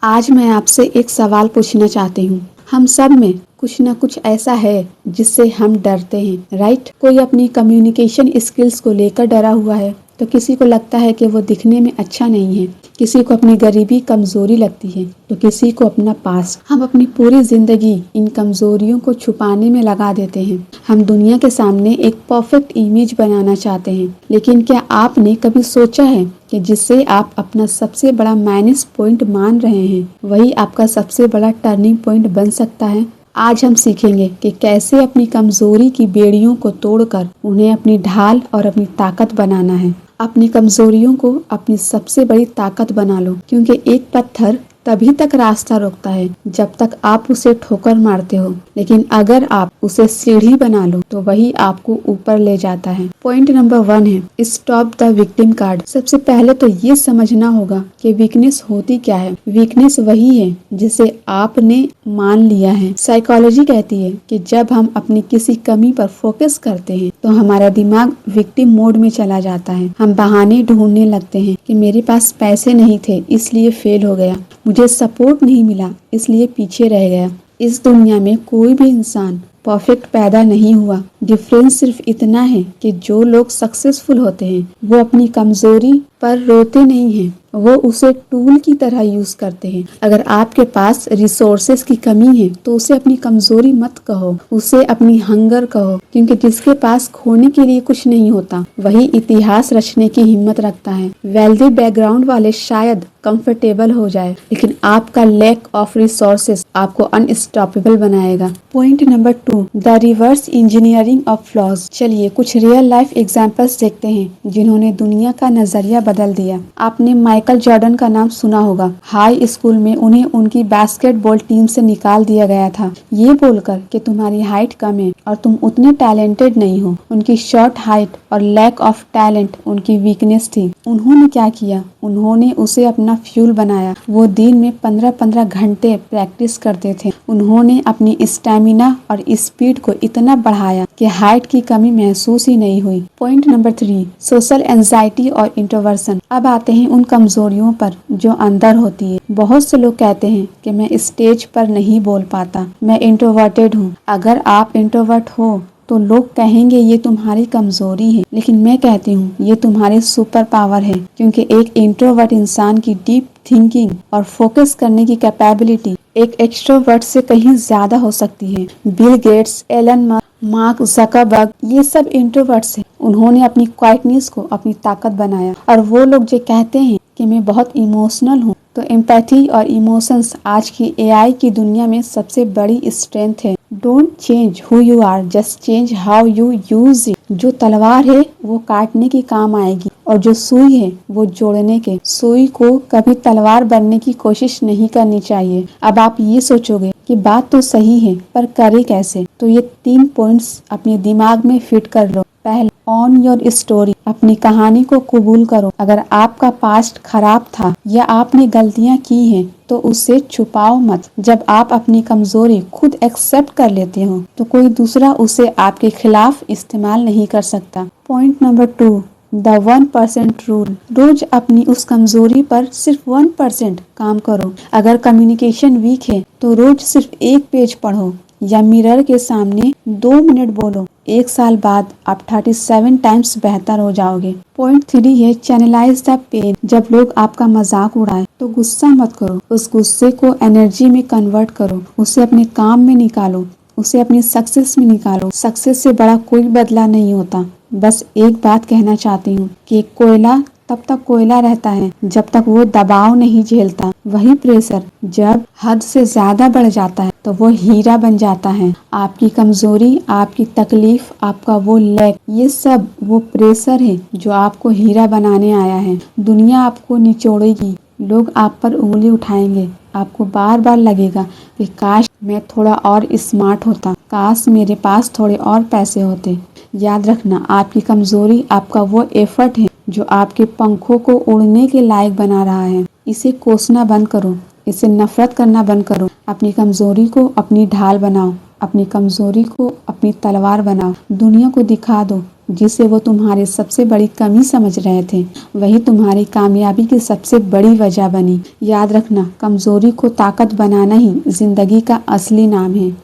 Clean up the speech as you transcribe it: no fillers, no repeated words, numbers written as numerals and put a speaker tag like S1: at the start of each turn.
S1: आज मैं आपसे एक सवाल पूछना चाहती हूँ। हम सब में कुछ न कुछ ऐसा है जिससे हम डरते हैं, राइट? कोई अपनी कम्युनिकेशन स्किल्स को लेकर डरा हुआ है, तो किसी को लगता है कि वो दिखने में अच्छा नहीं है, किसी को अपनी गरीबी कमजोरी लगती है, तो किसी को अपना पास्ट। हम अपनी पूरी जिंदगी इन कमजोरियों को छुपाने में लगा देते हैं। हम दुनिया के सामने एक परफेक्ट इमेज बनाना चाहते हैं, लेकिन क्या आपने कभी सोचा है कि जिससे आप अपना सबसे बड़ा माइनस पॉइंट मान रहे हैं, वही आपका सबसे बड़ा टर्निंग पॉइंट बन सकता है? आज हम सीखेंगे कि कैसे अपनी कमजोरी की बेड़ियों को तोड़कर उन्हें अपनी ढाल और अपनी ताकत बनाना है। अपनी कमजोरियों को अपनी सबसे बड़ी ताकत बना लो, क्योंकि एक पत्थर तभी तक रास्ता रोकता है जब तक आप उसे ठोकर मारते हो, लेकिन अगर आप उसे सीढ़ी बना लो तो वही आपको ऊपर ले जाता है। पॉइंट नंबर 1 है स्टॉप द विक्टिम कार्ड। सबसे पहले तो ये समझना होगा कि वीकनेस होती क्या है। वीकनेस वही है जिसे आपने मान लिया है। साइकोलॉजी कहती है कि जब हम अपनी किसी कमी पर फोकस करते हैं तो हमारा दिमाग विक्टिम मोड में चला जाता है। हम बहाने ढूंढने लगते हैं कि मेरे पास पैसे नहीं थे इसलिए फेल हो गया, मुझे सपोर्ट नहीं मिला इसलिए पीछे रह गया। इस दुनिया में कोई भी इंसान परफेक्ट पैदा नहीं हुआ। डिफरेंस सिर्फ इतना है कि जो लोग सक्सेसफुल होते हैं वो अपनी कमजोरी पर रोते नहीं हैं, वो उसे टूल की तरह यूज करते हैं। अगर आपके पास रिसोर्सेस की कमी है तो उसे अपनी कमजोरी मत कहो, उसे अपनी हंगर कहो, क्योंकि जिसके पास खोने के लिए कुछ नहीं होता वही इतिहास रचने की हिम्मत रखता है। वेल्दी बैकग्राउंड वाले शायद कंफर्टेबल हो जाए, लेकिन आपका लैक ऑफ रिसोर्सेस आपको अनस्टॉपेबल बनाएगा। Point number 2 the reverse engineering of flaws. चलिए कुछ रियल लाइफ एग्जांपल्स देखते हैं जिन्होंने दुनिया का नजरिया बदल दिया। आपने माइकल जॉर्डन का नाम सुना होगा। हाई स्कूल में उन्हें उनकी बास्केटबॉल टीम से निकाल दिया गया था, ये बोलकर कि तुम्हारी हाइट कम है और तुम उतने टैलेंटेड नहीं हो। उनकी शॉर्ट हाइट और लैक ऑफ टैलेंट उनकी वीकनेस थी। उन्होंने क्या किया? उन्होंने उसे अपना फ्यूल बनाया। वो दिन में 15-15 घंटे प्रैक्टिस करते थे। उन्होंने अपनी स्टैमिना और स्पीड को इतना बढ़ाया कि हाइट की कमी महसूस ही नहीं हुई। पॉइंट नंबर 3 सोशल एंजाइटी और इंट्रोवर्सन। अब आते हैं उन कमजोरियों पर जो अंदर होती है। बहुत से लोग कहते हैं कि मैं स्टेज पर नहीं बोल पाता, मैं इंट्रोवर्टेड हूँ। अगर आप इंट्रोवर्ट हो तो लोग कहेंगे ये तुम्हारी कमजोरी है, लेकिन मैं कहती हूँ ये तुम्हारी सुपर पावर है, क्योंकि एक इंट्रोवर्ट इंसान की डीप थिंकिंग और फोकस करने की कैपेबिलिटी एक एक्सट्रोवर्ट से कहीं ज्यादा हो सकती है। Bill Gates, Elon Musk, Mark Zuckerberg, ये सब इंट्रोवर्ट्स हैं। उन्होंने अपनी क्वाइटनेस को अपनी ताकत बनाया। और वो लोग जो कहते हैं कि मैं बहुत इमोशनल हूँ, तो एम्पैथी और इमोशंस आज की एआई की दुनिया में सबसे बड़ी स्ट्रेंथ है। Don't change who you are, just change how you use it. जो तलवार है वो काटने के काम आएगी और जो सुई है वो जोड़ने के। सुई को कभी तलवार बनने की कोशिश नहीं करनी चाहिए। अब आप ये सोचोगे कि बात तो सही है पर करे कैसे, तो ये 3 पॉइंट्स अपने दिमाग में फिट कर लो। पहले, ऑन योर स्टोरी। अपनी कहानी को कबूल करो। अगर आपका पास्ट खराब था या आपने गलतियां की हैं तो उसे छुपाओ मत। जब आप अपनी कमजोरी खुद एक्सेप्ट कर लेते हो तो कोई दूसरा उसे आपके खिलाफ इस्तेमाल नहीं कर सकता। Point number 2 the 1% rule. रोज अपनी उस कमजोरी पर सिर्फ 1% काम करो। अगर कम्युनिकेशन वीक है तो रोज सिर्फ 1 पेज पढ़ो या मिरर के सामने 2 मिनट बोलो। 1 साल बाद आप 37 टाइम्स बेहतर हो जाओगे। पॉइंट 3 है चैनलाइज द पेन। जब लोग आपका मजाक उड़ाए तो गुस्सा मत करो, उस गुस्से को एनर्जी में कन्वर्ट करो। उसे अपने काम में निकालो, उसे अपनी सक्सेस में निकालो। सक्सेस से बड़ा कोई बदला नहीं होता। बस एक बात कहना चाहती हूँ कि कोयला तब तक कोयला रहता है जब तक वो दबाव नहीं झेलता। वही प्रेशर जब हद से ज्यादा बढ़ जाता है तो वो हीरा बन जाता है। आपकी कमजोरी, आपकी तकलीफ, आपका वो लैक, ये सब वो प्रेशर है जो आपको हीरा बनाने आया है। दुनिया आपको निचोड़ेगी, लोग आप पर उंगली उठाएंगे, आपको बार बार लगेगा कि काश मैं थोड़ा और स्मार्ट होता, काश मेरे पास थोड़े और पैसे होते। याद रखना, आपकी कमजोरी आपका वो एफर्ट है जो आपके पंखों को उड़ने के लायक बना रहा है। इसे कोसना बंद करो, इसे नफरत करना बंद करो। अपनी कमजोरी को अपनी ढाल बनाओ, अपनी कमजोरी को अपनी तलवार बनाओ। दुनिया को दिखा दो जिसे वो तुम्हारी सबसे बड़ी कमी समझ रहे थे, वही तुम्हारी कामयाबी की सबसे बड़ी वजह बनी। याद रखना, कमजोरी को ताकत बनाना ही जिंदगी का असली नाम है।